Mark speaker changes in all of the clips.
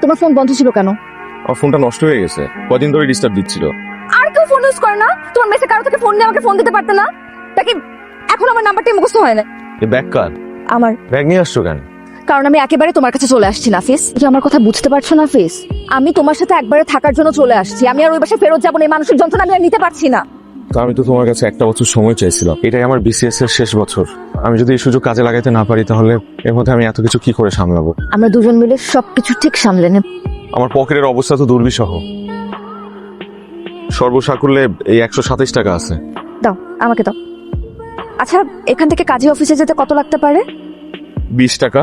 Speaker 1: তোমার ফোন বন্ধ ছিল কেন?
Speaker 2: আমার ফোনটা নষ্ট হয়ে গেছে, কদিন ধরে ডিস্টার্ব দিচ্ছিল।
Speaker 1: আর কেউ ফোন ইউজ করে না? তোমার মেসে কারো থেকে ফোন নিয়ে আমাকে ফোন দিতে পারতে না? নাকি এখন আমার নাম্বারটাই মুখস্থ হয় না?
Speaker 2: এই ব্যাগ কার?
Speaker 1: আমার।
Speaker 2: ব্যাগ নিয়ে আসছো কেন?
Speaker 1: কারণ আমি একেবারে তোমার কাছে চলে আসছি নাফিস। তুমি আমার কথা বুঝতে পারছো নাফিস? আমি তোমার সাথে একবারে থাকার জন্য চলে আসছি। আমি আর ওই বাসায় ফেরত যাবো না। এই মানসিক যন্ত্রণা আমি আর নিতে পারছি না।
Speaker 2: তো আমি তো তোমার কাছে একটা বছর সময় চাইছিলাম। এটাই আমার বিসিএস এর শেষ বছর। আমি যদি এই সুযোগ কাজে লাগাইতে না পারি তাহলে এর মধ্যে আমি এত কিছু কি করে সামলাবো?
Speaker 1: আমরা দুজন মিলে সবকিছু ঠিক সামলে নেব।
Speaker 2: আমার পকেটের অবস্থা তো দুর্বিষহ। সর্বসাকুল্যে এই 127 টাকা আছে।
Speaker 1: দাও, আমাকে দাও। আচ্ছা, এখান থেকে কাজী অফিসে যেতে কত লাগতে পারে?
Speaker 2: 20 টাকা।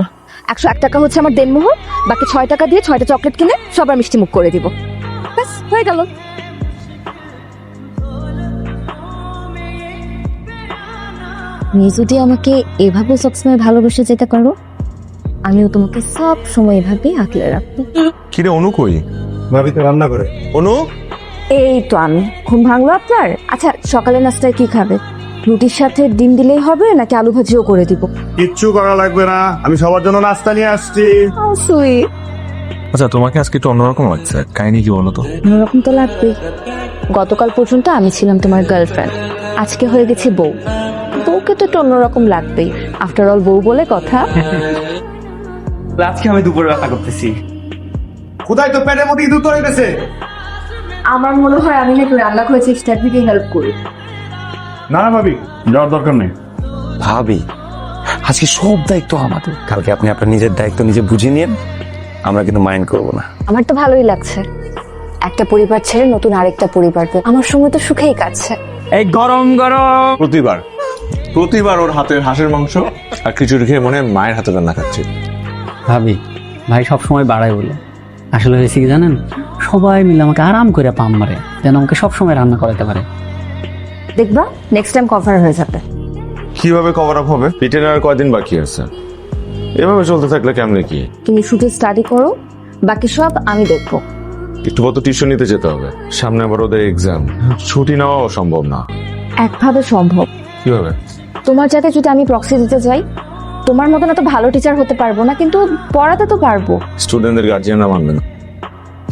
Speaker 1: 101 টাকা হচ্ছে আমার দেনমোহর। বাকি 6 টাকা দিয়ে 6টা চকলেট কিনে সবার মিষ্টি মুখ করে দিব। ব্যাস, হয়ে গেল। তুমি যদি আমাকে এভাবে সবসময় ভালোবেসে যেতে পারো, আমিও তোমাকে সব সময় এভাবেই আঁকলে রাখবো।
Speaker 2: কিরে অনু কই?
Speaker 3: ভাবি তো রান্না করে।
Speaker 2: অনু,
Speaker 1: এই তো আমি। ঘুম ভাঙলো আপনার? আচ্ছা, সকালে নাস্তায় কি খাবে? রুটির সাথে ডিম দিলেই হবে নাকি আলু ভাজিও করে দিব?
Speaker 3: কিচ্ছু করা লাগবে না, আমি সবার জন্য নাস্তা নিয়ে আসছি।
Speaker 1: সুইট।
Speaker 2: আচ্ছা তোমাকে আজকে একটু অন্যরকম লাগছে, কাহিনী কি বলো তো?
Speaker 1: অন্যরকম তো লাগবেই। গতকাল পর্যন্ত আমি ছিলাম তোমার গার্লফ্রেন্ড, আজকে হয়ে গেছি বউ। বউকে তো একটু অন্যরকম লাগবেই। আফটার অল বউ বলে কথা।
Speaker 4: আজকে আমি দুপুরে রান্না করতেছি।
Speaker 3: কোথায় তো পেটের মধ্যে ইঁদুর ধরে গেছে।
Speaker 1: আমার মনে হয় আমি নাকি রান্না করে চেষ্টা থেকে হেল্প করি।
Speaker 3: না না ভাবি, যাওয়ার দরকার নেই।
Speaker 4: ভাবি, আজকে সব দায়িত্ব আমাদের। কালকে আপনি আপনার নিজের দায়িত্ব নিজে বুঝে নিন, আমরা কিন্তু মাইন্ড করবো না।
Speaker 1: আমার তো ভালোই লাগছে, একটা পরিবার ছেড়ে নতুন আরেকটা পরিবার পেয়ে আমার সময় তো সুখেই কাটছে।
Speaker 4: এই গরম গরম
Speaker 2: প্রতিবার ওর হাতের হাঁসের মাংস আর খিচুড়ি খেয়ে মনে হয় মায়ের হাতে রান্না খাচ্ছি।
Speaker 5: ভাবি, ভাই সবসময় বাড়ায় বলে। আসলে হয়েছে কি জানেন, সবাই মিলে আমাকে আরাম করে পাম মারে যেন আমাকে সবসময় রান্না করাতে পারে।
Speaker 1: দেখবা নেক্সট টাইম কভার হয়ে যাবে।
Speaker 2: কিভাবে কভার আপ হবে? রিটেন আর কয়দিন বাকি আছে? এভাবে চলতে থাকলে কেমনে কি?
Speaker 1: তুমি শুধু স্টাডি করো, বাকি সব আমি দেখবো।
Speaker 2: একটু কত টিউশন নিতে যেতে হবে, সামনে আবার ওদের এক্সাম। ছুটি নেওয়াও সম্ভব না।
Speaker 1: একভাবে সম্ভব।
Speaker 2: কিভাবে?
Speaker 1: তোমার যাতে যদি আমি প্রক্সি দিতে যাই, তোমার মতন এত ভালো টিচার হতে পারবো না, কিন্তু পড়াতে তো পারবো।
Speaker 2: স্টুডেন্টদের গার্জিয়ানরা মানবে না।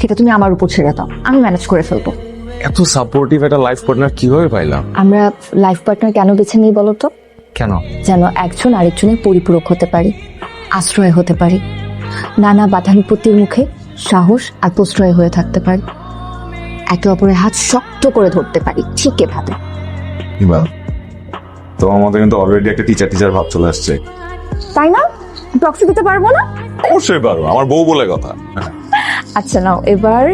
Speaker 1: সেটা তুমি আমার উপর ছেড়ে দাও, আমি ম্যানেজ করে ফেলবো।
Speaker 2: এত সাপোর্টিভ একটা লাইফ পার্টনার কিভাবে পাইলাম?
Speaker 1: আমরা লাইফ পার্টনার কেন বেছে নিই বলো তো?
Speaker 2: কেন?
Speaker 1: যেন একজন আরেকজনের পরিপূরক হতে পারি, আশ্রয় হতে পারি, নানা বাধা বিপত্তির মুখে সাহস আর প্রশ্রয় হয়ে থাকতে পারি, একে অপরের হাত শক্ত করে ধরতে পারি। ঠিক এভাবে।
Speaker 2: তোমার মধ্যে কিন্তু অলরেডি একটা টিচার ভাব চলে আসছে।
Speaker 1: তাই না? প্রক্সি দিতে পারবো না?
Speaker 2: অবশ্যই পারবো, আমার বউ বলে কথা।
Speaker 1: আচ্ছা নাও, এবার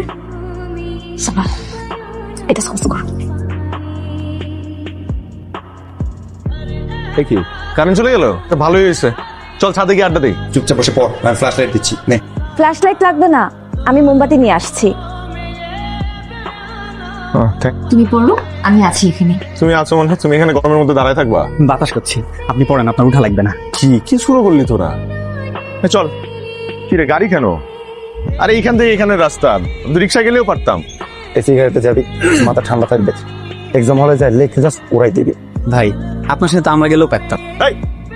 Speaker 1: সাবা, এটা সমস্ত করো।
Speaker 2: কি কারেন্ট চলে গেল? ভালোই হয়েছে, চল ছাদে গিয়ে আড্ডা দিই।
Speaker 3: চুপচাপ বসে পড়, আমি ফ্ল্যাশ লাইট দিচ্ছি। নে।
Speaker 1: ফ্ল্যাশ লাইট লাগবে না, আমি মোমবাতি নিয়ে আসছি। তুমি পড়ো, আমি আছি এখানে।
Speaker 2: তুমি আছো মানে তুমি এখানে গরমের মধ্যে দাঁড়ায় থাকবা?
Speaker 5: বাতাস করছি, আপনি পড়েন, আপনার উঠা লাগবে না।
Speaker 2: কি কি শুরু করলি তোরা? চল। কি রে, গাড়ি কেন? আরে এইখান থেকে এখানে রাস্তা, রিক্সা গেলেও পারতাম।
Speaker 3: এসি গাড়িতে যাবি, মাথা ঠান্ডা থাকবে। এক্সাম হলে যায় লেখে জাস্ট উড়াই দিবি।
Speaker 5: ভাই, আপনার সাথে তো আমরা গেলেও পারতাম।
Speaker 3: এই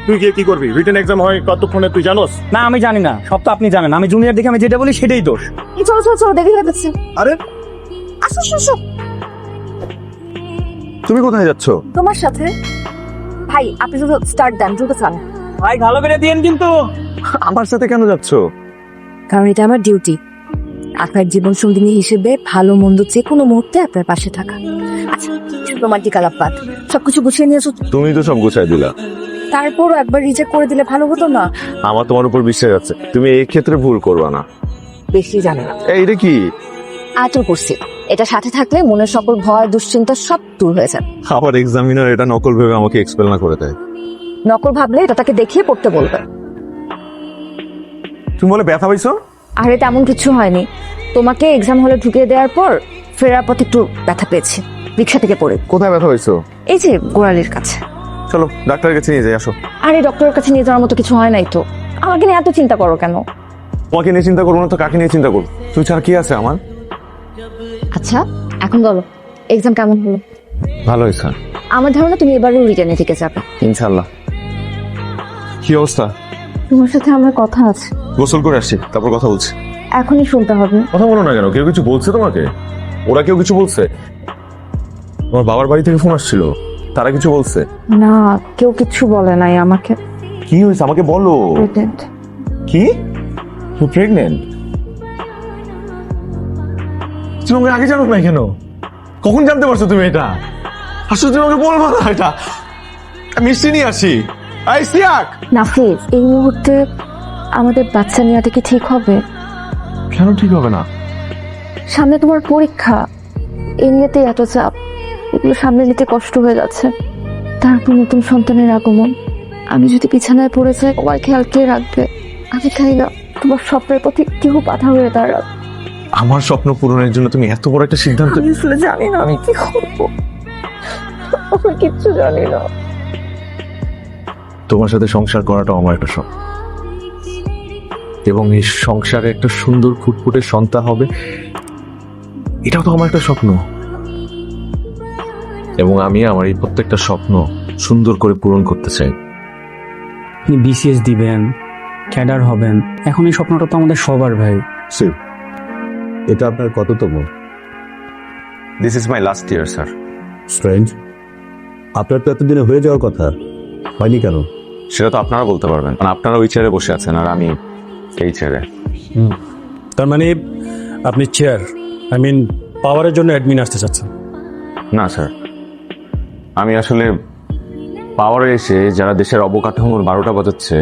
Speaker 3: তুই গিয়ে কি করবি? রিটেন এক্সাম হয় কতক্ষণে তুই জানোস?
Speaker 5: না, আমি জানি না, সব তো আপনি জানেন। আমি জুনিয়র দেখে আমি যেটা বলি সেটাই দোষ।
Speaker 1: চলো চলো চলো, দেরি হয়ে যাচ্ছে।
Speaker 3: আরে
Speaker 1: আসো আসো।
Speaker 2: তুমি কোথায় যাচ্ছ?
Speaker 1: তোমার সাথে। ভাই আপনি শুধু স্টার্ট দেন, দ্রুত চান।
Speaker 5: ভাই ভালো করে দিয়েন কিন্তু।
Speaker 2: আমার সাথে কেন যাচ্ছ?
Speaker 1: কারণ এটা আমার ডিউটি, আপনার জীবন সঙ্গিনী হিসেবে ভালো মন্দ যে কোনো মুহূর্তে আপনার পাশে থাকা। আচ্ছা, রোমান্টিক আলাপবাদ সবকিছু গুছিয়ে নিয়েছো?
Speaker 2: তুমি তো সব গুছাই দিলা।
Speaker 1: তারপরও একবার রিজেক্ট করে দিলে ভালো হতো না?
Speaker 2: আমার তোমার উপর বিশ্বাস আছে, তুমি এই ক্ষেত্রে ভুল করবা না।
Speaker 1: বেশি জানে না।
Speaker 2: এই রে কি?
Speaker 1: আচর করছি, এটা সাথে থাকলে মনের সকল ভয় দুশ্চিন্তা সব দূর হয়ে যাবে।
Speaker 2: আবার এক্সামিনার এটা নকল ভেবে আমাকে এক্সপেল না করে দেয়।
Speaker 1: নকল ভাবলে এটা তাকে দেখিয়ে পড়তে বলবে।
Speaker 2: তুমি বলে ব্যথা পাইছো?
Speaker 1: আরে তেমন কিছু হয়নি, তোমাকে এক্সাম হলে ঢুকিয়ে দেওয়ার পর ফেরার পথে একটু ব্যথা পেয়েছি, রিক্সা থেকে পড়ে।
Speaker 2: কোথায় ব্যথা পাইছো?
Speaker 1: এই যে গোড়ালির কাছে।
Speaker 2: চলো ডাক্তারের কাছে নিয়ে যাই, আসো।
Speaker 1: আরে ডক্টরের কাছে নিয়ে যাওয়ার মতো কিছু হয় নাই তো, আমাকে নিয়ে এত চিন্তা করো কেন?
Speaker 2: তোমাকে নিয়ে চিন্তা করবো না তো কাকে নিয়ে চিন্তা করবো? তুই ছাড়া কি আছে আমার?
Speaker 1: আচ্ছা এখন বলো, এক্সাম কেমন হলো?
Speaker 2: ভালো হয়েছে
Speaker 1: আমার ধারণা তুমি এবারও রিটার্নে থেকে যাবে।
Speaker 2: ইনশাল্লাহ। কি অবস্থা?
Speaker 1: তোমার সাথে আমার কথা আছে।
Speaker 2: গোসল করে আসছি, তারপর কথা বলছি।
Speaker 1: এখনই শুনতে হবে।
Speaker 2: কথা বলো না কেন? কেউ কিছু বলছে তোমাকে? ওরা কেউ কিছু বলছে? তোমার বাবার বাড়ি থেকে ফোন আসছিল, তারা কিছু বলছে?
Speaker 1: না, কেউ কিচ্ছু বলে নাই আমাকে।
Speaker 2: কি হয়েছে আমাকে বলো।
Speaker 1: প্রেগনেন্ট।
Speaker 2: কি? তুমি প্রেগনেন্ট? তুমি আমাকে আগে জানো না কেন? কখন জানতে পারছো তুমি এটা? আসলে তুমি আমাকে বলবো না এটা। আমি মিষ্টি নিয়ে আসি। আই সিয়াক।
Speaker 1: নাফিস, এই মুহূর্তে আমাদের বাচ্চা নেওয়াটা কি ঠিক হবে?
Speaker 2: কেন ঠিক হবে না?
Speaker 1: সামনে তোমার পরীক্ষা, এমনিতেই এত চাপ, এগুলো সামনে নিতে কষ্ট হয়ে যাচ্ছে। তারপর নতুন সন্তানের আগমন, আমি যদি বিছানায় পড়ে যাই তোমার খেয়াল কে রাখবে? আমি চাই না তোমার স্বপ্নের পথে কেউ বাধা হয়ে দাঁড়াক।
Speaker 2: আমার স্বপ্ন পূরণের জন্য তুমি এত বড় একটা সিদ্ধান্ত?
Speaker 1: আমি আসলে জানি না আমি কি করবো, আমি কিচ্ছু জানি না।
Speaker 2: তোমার সাথে সংসার করাটা আমার একটা শখ, এবং এই সংসারে একটা সুন্দর ফুটফুটে সন্তান হবে, এটাও তো আমার একটা স্বপ্ন। এবং আমি আমার এই প্রত্যেকটা স্বপ্ন সুন্দর করে পূরণ করতে চাই।
Speaker 5: আপনি বিসিএস দিবেন, ক্যাডার হবেন, এখন এই স্বপ্নটা তো আমাদের সবার ভাই।
Speaker 3: শিব, এটা আপনার কততম?
Speaker 2: This is my last year sir.
Speaker 3: Strange, আপনার তো এতদিনে হয়ে যাওয়ার কথা, হয়নি কেন?
Speaker 2: সেটা তো আপনারা বলতে পারবেন, কারণ আপনারা ওই চেয়ারে বসে আছেন আর আমি এই চেয়ারে।
Speaker 6: তার মানে আপনি চেয়ার, আই মিন পাওয়ারের জন্য অ্যাডমিন আসতে চাচ্ছেন?
Speaker 2: না স্যার, আমি আসলে পাওয়ারে এসে যারা দেশের অবকাঠামোর 12টা বাজাচ্ছে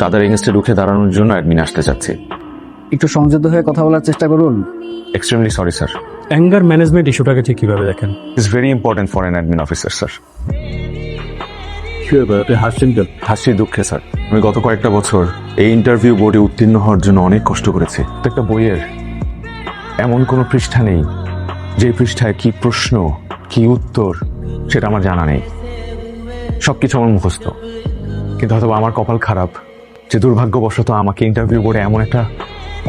Speaker 2: তাদের এগেনস্টে রুখে দাঁড়ানোর জন্য অ্যাডমিন আসতে চাচ্ছি।
Speaker 5: একটু সংযত হয়ে কথা বলার চেষ্টা করুন।
Speaker 2: Extremely sorry sir.
Speaker 6: Anger management ইস্যুটাকে ঠিক কিভাবে দেখেন?
Speaker 2: It's very important for an admin officer sir.
Speaker 3: আপনি হাসছেন কেন?
Speaker 2: হাসি দুঃখে স্যার। আমি গত কয়েকটা বছর এই ইন্টারভিউ বোর্ডে উত্তীর্ণ হওয়ার জন্য অনেক কষ্ট করেছি। প্রত্যেকটা বইয়ের এমন কোনো পৃষ্ঠা নেই যে পৃষ্ঠায় কি প্রশ্ন কি উত্তর সেটা আমার জানা নেই। সবকিছু আমার মুখস্থ, কিন্তু হয়তো আমার কপাল খারাপ যে দুর্ভাগ্যবশত আমাকে ইন্টারভিউ বোর্ডে এমন একটা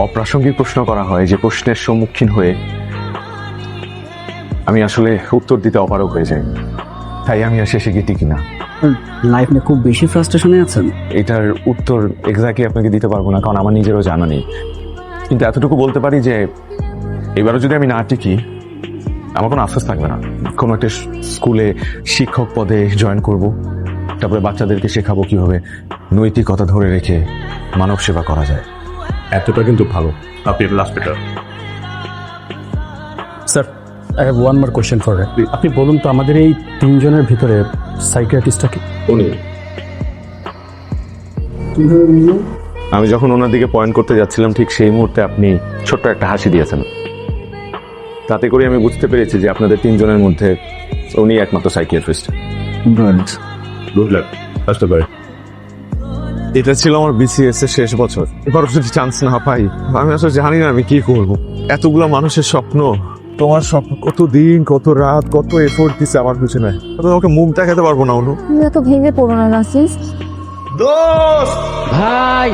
Speaker 2: অপ্রাসঙ্গিক প্রশ্ন করা হয় যে প্রশ্নের সম্মুখীন হয়ে আমি আসলে উত্তর দিতে অপারগ হয়ে যাই। তাই আমি আর শেষে গিয়ে টিকি না।
Speaker 5: লাইফ নিয়ে খুব বেশি ফ্রাস্ট্রেশনে আছেন?
Speaker 2: এটার উত্তর এক্স্যাক্টলি আপনাকে দিতে পারবো না, কারণ আমার নিজেরও জানা নেই। কিন্তু এতটুকু বলতে পারি যে এবারও যদি আমি না টিকি আমার কোনো আফসোস থাকবে না। কোনো একটা স্কুলে শিক্ষক পদে জয়েন করব, তারপরে বাচ্চাদেরকে শেখাবো কিভাবে নৈতিকতা ধরে রেখে মানব সেবা করা যায়।
Speaker 3: এতটা কিন্তু ভালো, আপনি last better.
Speaker 6: Sir, I have one more question for আপনি বলুন তো, আমাদের এই তিনজনের ভিতরে সাইকিয়াট্রিস্টটা কি?
Speaker 3: উনি
Speaker 2: আমি যখন ওনার দিকে পয়েন্ট করতে যাচ্ছিলাম ঠিক সেই মুহূর্তে আপনি ছোট্ট একটা হাসি দিয়েছেন। তাতে করে আমি বুঝতে পেরেছি যে আপনাদের তিনজনের মধ্যে উনি একমাত্র সাইকিয়াট্রিস্ট।
Speaker 3: গুড লাক, আসতে পারে।
Speaker 2: এটা ছিল আমার বিসিএস এর শেষ বছর। এবারও যদি চান্স না পাই আমি আসলে জানি না আমি কি করব। এতগুলো মানুষের স্বপ্ন, তোমার স্বপ্ন, কত দিন কত রাত কত এফোর্ট দিছে আমার পিছনে, তোমাকে মুখ দেখাতে পারবো না অনু।
Speaker 1: তুমি এত ভেঙে পড়ো না নাফিস।
Speaker 2: দোস্ত
Speaker 5: ভাই